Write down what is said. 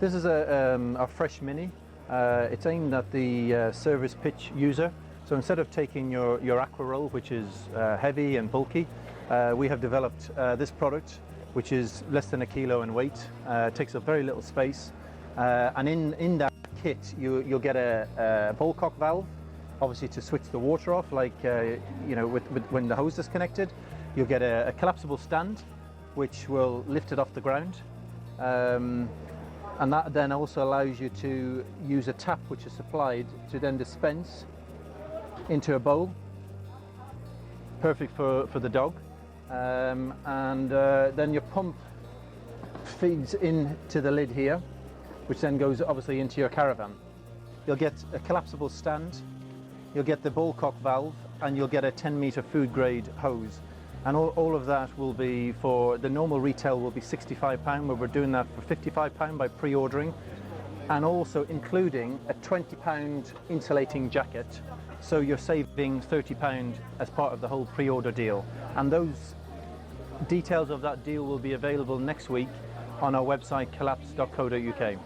This is a Fresh Mini. It's aimed at the service pitch user. So instead of taking your Aquaroll, which is heavy and bulky, we have developed this product, which is less than 1 kilo in weight. Takes up very little space, and in that kit you'll get a ball cock valve, obviously to switch the water off, like when the hose is connected. You'll get a collapsible stand, which will lift it off the ground. And that then also allows you to use a tap which is supplied to then dispense into a bowl, perfect for the dog. Then your pump feeds into the lid here, which then goes obviously into your caravan. You'll get a collapsible stand, you'll get the ball cock valve, and you'll get a 10-meter food grade hose. And all of that will be for, the normal retail will be £65, but we're doing that for £55 by pre-ordering, and also including a £20 insulating jacket. So you're saving £30 as part of the whole pre-order deal. And those details of that deal will be available next week on our website collapz.co.uk.